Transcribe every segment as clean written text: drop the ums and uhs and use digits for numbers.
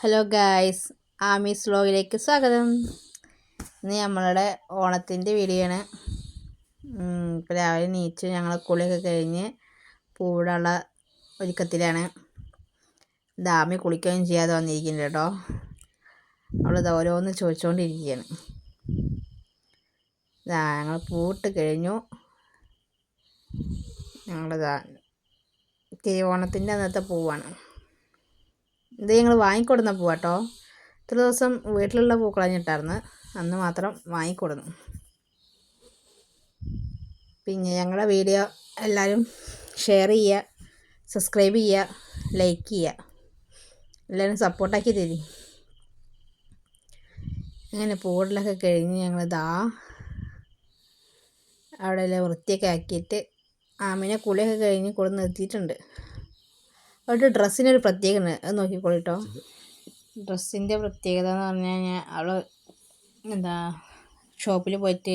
Hello guys, Ami's വ്ലോഗിലേക്ക് സ്വാഗതം. ഇന്ന് നമ്മളുടെ ഓണത്തിൻ്റെ വീഡിയോ ആണ്. ഇപ്പോൾ രാവിലെ നീച്ച് ഞങ്ങൾ കുളിയൊക്കെ കഴിഞ്ഞ് പൂവിടാനുള്ള ഒരുക്കത്തിലാണ്. ദാമി കുളിക്കുകയും ചെയ്യാതെ വന്നിരിക്കുന്നുണ്ട് കേട്ടോ. അവളിത് ഓരോന്ന് ചോദിച്ചുകൊണ്ടിരിക്കുകയാണ്. ഞങ്ങൾ പൂവിട്ട് കഴിഞ്ഞു. ഞങ്ങളിതാ ഓണത്തിൻ്റെ അന്നത്തെ പൂവാണ്. ഇത് ഞങ്ങൾ വാങ്ങിക്കൊടുന്ന പൂവാട്ടോ. ഇത്ര ദിവസം വീട്ടിലുള്ള പൂക്കളഞ്ഞിട്ടായിരുന്നു, അന്ന് മാത്രം വാങ്ങിക്കൊടുന്നു. പിന്നെ ഞങ്ങളുടെ വീഡിയോ എല്ലാവരും ഷെയർ ചെയ്യുക, സബ്സ്ക്രൈബ് ചെയ്യുക, ലൈക്ക് ചെയ്യുക, എല്ലാവരും സപ്പോർട്ടാക്കി തരും. അങ്ങനെ പൂവിടലൊക്കെ കഴിഞ്ഞ് ഞങ്ങളിതാ അവിടെ എല്ലാം വൃത്തിയൊക്കെ ആക്കിയിട്ട് ആമിനെ കുളിയൊക്കെ കഴിഞ്ഞ് കൊടുന്ന് നിർത്തിയിട്ടുണ്ട്. അവളുടെ ഡ്രസ്സിനൊരു പ്രത്യേകത ഉണ്ട്, അത് നോക്കിക്കോളിട്ടോ. ഡ്രസ്സിൻ്റെ പ്രത്യേകത എന്ന് പറഞ്ഞു കഴിഞ്ഞാൽ അവൾ ഷോപ്പിൽ പോയിട്ട്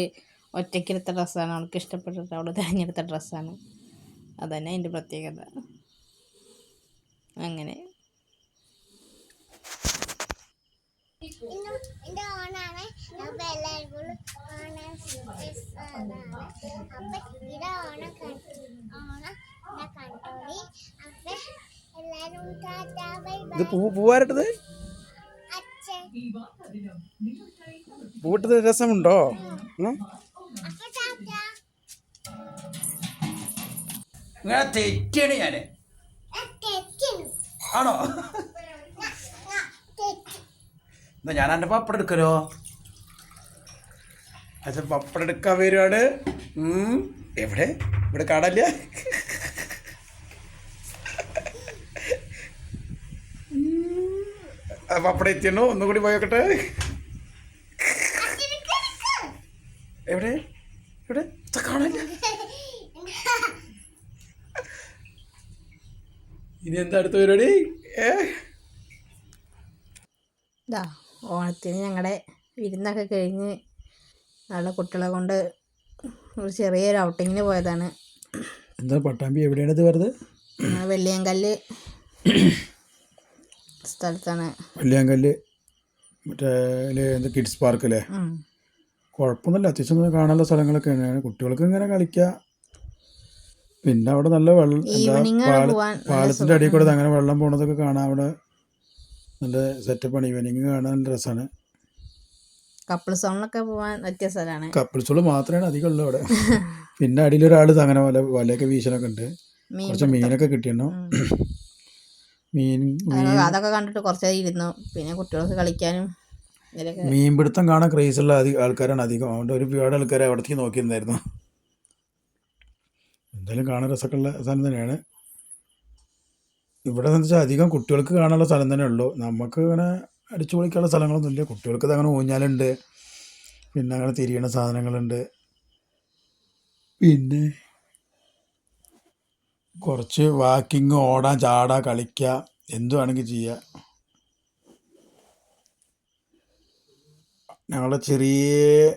ഒറ്റയ്ക്കെടുത്ത ഡ്രസ്സാണ് അവൾക്ക് ഇഷ്ടപ്പെട്ടിട്ട് അവൾ തിരഞ്ഞെടുത്ത ഡ്രസ്സാണ്. അതന്നെ അതിൻ്റെ പ്രത്യേകത. അങ്ങനെ ഇത് പൂവാരട്ടത് പൂവിട്ടത് രസമുണ്ടോ? ഇങ്ങനെ തെറ്റാണ് ഞാന്. ആണോ? എന്നാ ഞാൻ എൻ്റെ പപ്പടം എടുക്കലോ. അച്ഛൻ പപ്പടം എടുക്കാൻ വരുവാണ്. എവിടെ? ഇവിടെ കാണാല്ല. പപ്പടം എത്തിയണോ? ഒന്നും കൂടി പോയോക്കട്ടെ. എവിടെ എവിടെ കാണാല്ല. ഇനി എന്താ അടുത്ത പരിപാടി? ഓണത്തിന് ഞങ്ങളുടെ വിരുന്നൊക്കെ കഴിഞ്ഞ് നല്ല കുട്ടികളെ കൊണ്ട് ഒരു ചെറിയൊരു ഔട്ടിങ്ങിന് പോയതാണ്. എന്താ പട്ടാമ്പി എവിടെയാണിത് വരുന്നത്? വെള്ളിയാങ്കല്ല് സ്ഥലത്താണ്. വെള്ളിയാങ്കല്ല് മറ്റേ എന്താ കിഡ്സ് പാർക്കല്ലേ? കുഴപ്പമൊന്നുമില്ല, അത്യാവശ്യം കാണാനുള്ള സ്ഥലങ്ങളൊക്കെയാണ്. കുട്ടികൾക്ക് ഇങ്ങനെ കളിക്കുക. പിന്നെ അവിടെ നല്ല വെള്ളം, പാലത്തിൻ്റെ അടിയിൽ കൂടെ അങ്ങനെ വെള്ളം പോണതൊക്കെ കാണാം. അവിടെ നല്ല സെറ്റപ്പാണ്. ഈവനിങ് കാണാൻ നല്ല രസമാണ്. കപ്പിൾ സോണിലൊക്കെ പോകാൻ പറ്റിയ സ്ഥലമാണ്. കപ്പിൾസോള് മാത്രമേ അധികം ഉള്ളൂ അവിടെ. പിന്നെ അടിയിലൊരാൾ അങ്ങനെ വലയൊക്കെ വീശനൊക്കെ ഉണ്ട്. കുറച്ച് മീനൊക്കെ കിട്ടിയിരുന്നു. അതൊക്കെ കണ്ടിട്ട് കുറച്ചേരം ഇരുന്നു. പിന്നെ കുട്ടികൾക്ക് കളിക്കാനും മീൻപിടുത്തം കാണാൻ ക്രേസുള്ള ആൾക്കാരാണ് അധികം. അതുകൊണ്ട് ഒരുപാട് ആൾക്കാരെ അവിടത്തേക്ക് നോക്കിയിരുന്നായിരുന്നു. എന്തായാലും കാണാൻ രസമൊക്കെ ഉള്ള സ്ഥലം തന്നെയാണ്. ഇവിടെ എന്ന് വെച്ചാൽ അധികം കുട്ടികൾക്ക് കാണാനുള്ള സ്ഥലം തന്നെ ഉള്ളൂ. നമുക്ക് ഇങ്ങനെ അടിച്ചു പൊളിക്കാനുള്ള സ്ഥലങ്ങളൊന്നുമില്ല. കുട്ടികൾക്ക് അങ്ങനെ ഊഞ്ഞാലുണ്ട്, പിന്നെ അങ്ങനെ തിരിയണ സാധനങ്ങളുണ്ട്, പിന്നെ കുറച്ച് വാക്കിങ്, ഓടാൻ, ചാടാ, കളിക്കുക, എന്തു വേണമെങ്കിൽ ചെയ്യുക. ഞങ്ങളുടെ ചെറിയ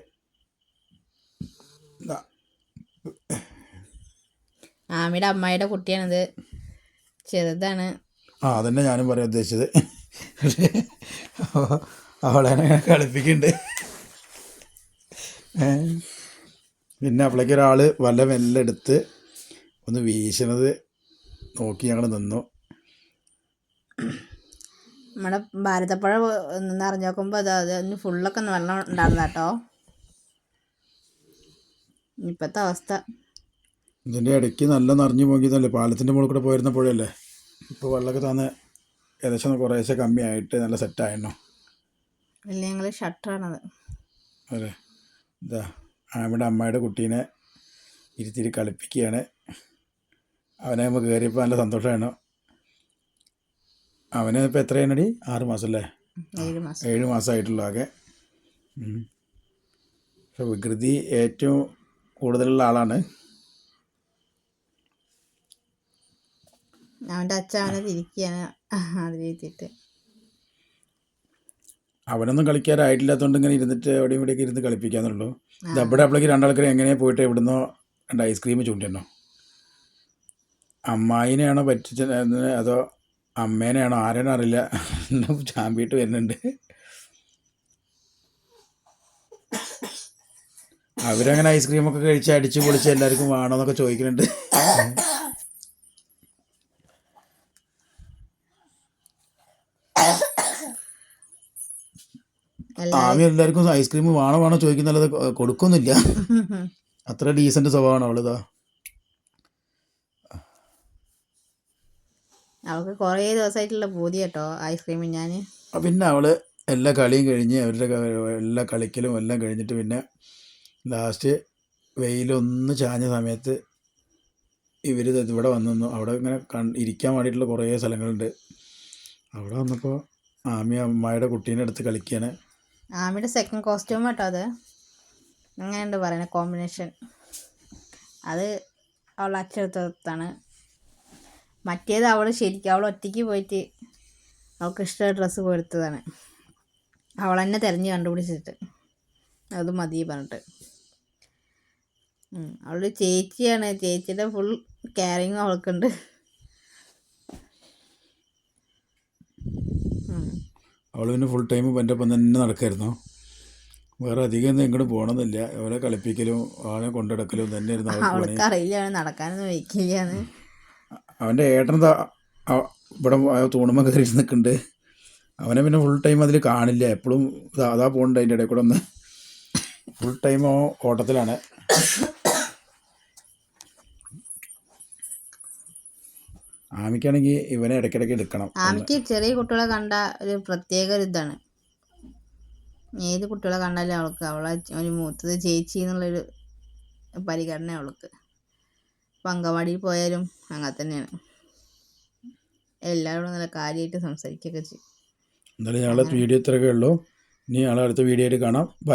ആമിയുടെ അമ്മായിയുടെ കുട്ടിയാണിത്, ചെറുതാണ്. അതന്നെ ഞാനും പറയാൻ ഉദ്ദേശിച്ചത്. അവളെ കളിപ്പിക്കുന്നുണ്ട്. പിന്നെ അപ്പോഴേക്ക് ഒരാൾ വല മെല്ലെ എടുത്ത് ഒന്ന് വീശണത് നോക്കി ഞങ്ങൾ നിന്നു. നമ്മുടെ ഭാരതപ്പുഴ നിറഞ്ഞു നോക്കുമ്പോൾ അതിന് ഫുള്ളൊക്കെ വെള്ളം ഉണ്ടായിരുന്ന കേട്ടോ. ഇപ്പോഴത്തെ അവസ്ഥ ഇതിൻ്റെ ഇടയ്ക്ക് നല്ല നിറഞ്ഞു പോകിയതല്ലേ, പാലത്തിൻ്റെ മുകളിൽ കൂടെ പോയിരുന്ന പുഴയല്ലേ. ഇപ്പോൾ വെള്ളമൊക്കെ തന്നെ ഏകദേശം കുറേശ്ശെ കമ്മിയായിട്ട് നല്ല സെറ്റായിരുന്നു. വലിയ ഞങ്ങൾ ഷട്ടറാണത്. അതെ, ഇതാ നമ്മുടെ അമ്മയുടെ കുട്ടീനെ ഇരുത്തിരി കളിപ്പിക്കുകയാണ്. അവനെ നമ്മൾ കയറിയപ്പോൾ നല്ല സന്തോഷമാണ്. അവന് ഇപ്പോൾ എത്രയാണടി? 6 മാസം അല്ലേ? 7 മാസമായിട്ടുള്ളൂ ആകെ. പക്ഷെ വികൃതി ഏറ്റവും കൂടുതലുള്ള ആളാണ്. അവൻ്റെ അച്ഛൻ അവനെ തിരിക്കുകയാണ് അതിലിരുത്തിയിട്ട്. അവനൊന്നും കളിക്കാറായിട്ടില്ലാത്തതുകൊണ്ട് ഇങ്ങനെ ഇരുന്നിട്ട് എവിടെയും ഇവിടെയൊക്കെ ഇരുന്ന് കളിപ്പിക്കാന്നുള്ളൂ. ഇത് അവിടെ അപ്പോഴേക്ക് രണ്ടാൾക്കാർ എങ്ങനെയാണ് പോയിട്ട് എവിടുന്നോ 2 ഐസ്ക്രീം ചൂണ്ടിയെന്നോ. അമ്മായിനെയാണോ പറ്റിച്ചത് അതോ അമ്മേനെയാണോ ആരെയാണോ അറിയില്ല. നല്ല ചാമ്പിയിട്ട് വരുന്നുണ്ട്. അവരങ്ങനെ ഐസ്ക്രീമൊക്കെ കഴിച്ച് അടിച്ച് പൊളിച്ച് എല്ലാവർക്കും വേണമെന്നൊക്കെ ചോദിക്കുന്നുണ്ട്. ആമി എല്ലാവർക്കും ഐസ്ക്രീം വേണോ ചോദിക്കുന്നല്ലാതെ കൊടുക്കൊന്നുമില്ല. അത്ര ഡീസൻറ്റ് സ്വഭാവമാണ് അവളിതാ. അവൾക്ക് കുറേ ദിവസമായിട്ടുള്ള പൂതി കേട്ടോ ഐസ്ക്രീം. ഞാൻ പിന്നെ അവൾ എല്ലാ കളിയും കഴിഞ്ഞ് അവരുടെ എല്ലാ കളിക്കലും എല്ലാം കഴിഞ്ഞിട്ട് പിന്നെ ലാസ്റ്റ് വെയിലൊന്ന് ചാഞ്ഞ സമയത്ത് ഇവർ ഇവിടെ വന്നു. അവിടെ ഇങ്ങനെ ഇരിക്കാൻ വേണ്ടിയിട്ടുള്ള കുറേ സ്ഥലങ്ങളുണ്ട്. അവിടെ വന്നപ്പോൾ ആമി അമ്മായിയുടെ കുട്ടീനെ അടുത്ത് കളിക്കുകയാണ്. ആമിയുടെ സെക്കൻഡ് കോസ്റ്റ്യൂം കേട്ടോ അത്. അങ്ങനെയുണ്ട് പറയുന്നത് കോമ്പിനേഷൻ. അത് അവൾ അച്ചെടുത്താണ്. മറ്റേത് അവൾ ശരിക്കും അവൾ ഒറ്റയ്ക്ക് പോയിട്ട് അവൾക്ക് ഇഷ്ടമുള്ള ഡ്രസ്സ് കൊടുത്തതാണ്. അവൾ തന്നെ തിരഞ്ഞ് കണ്ടുപിടിച്ചിട്ട് അത് മതി പറഞ്ഞിട്ട്. അവളുടെ ചേച്ചിയാണ്. ചേച്ചിയുടെ ഫുൾ കെയറിങ്ങും അവൾക്കുണ്ട്. അവൾ പിന്നെ ഫുൾ ടൈം എൻ്റെ ഒപ്പം തന്നെ നടക്കായിരുന്നു. വേറെ അധികം ഒന്നും എങ്ങോട്ട് പോകണമെന്നില്ല. അവരെ കളിപ്പിക്കലും അവനെ കൊണ്ടെടുക്കലും തന്നെയായിരുന്നു അവൾക്ക് അറിയില്ല നടക്കാനൊന്നും വയ്ക്കില്ലാന്ന്. അവൻ്റെ ഏട്ടൻ ഇവിടെ തൂണുമ്മ കയറി നിൽക്കുന്നുണ്ട്. അവനെ പിന്നെ ഫുൾ ടൈം അതിൽ കാണില്ല. എപ്പോഴും അതാ പോകുന്നുണ്ട്. അതിൻ്റെ ഇടയിൽ കൂടെ ഒന്ന് ഫുൾ ടൈം ഓട്ടത്തിലാണ്. ആമിക്കാണെങ്കിൽ ഇവനെ ഇടയ്ക്കിടയ്ക്ക് എടുക്കണം. ആമിക്ക് ചെറിയ കുട്ടികളെ കണ്ട ഒരു പ്രത്യേക ഒരു ഇതാണ്. ഏത് കുട്ടികളെ കണ്ടാലും അവൾക്ക് ഒരു മൂത്തത് ചേച്ചി എന്നുള്ളൊരു പരിഗണന അവൾക്ക്. ഇപ്പം അങ്കവാടിയിൽ പോയാലും അങ്ങനെ തന്നെയാണ്. എല്ലാവരോടും നല്ല കാര്യമായിട്ട് സംസാരിക്കുകയൊക്കെ ചെയ്യും. എന്നാലും ഞങ്ങളെ വീഡിയോ ഇത്രയൊക്കെ ഉള്ളൂ. ഇനി ഞങ്ങളെ അടുത്ത വീഡിയോ ആയിട്ട് കാണാം. ബൈ.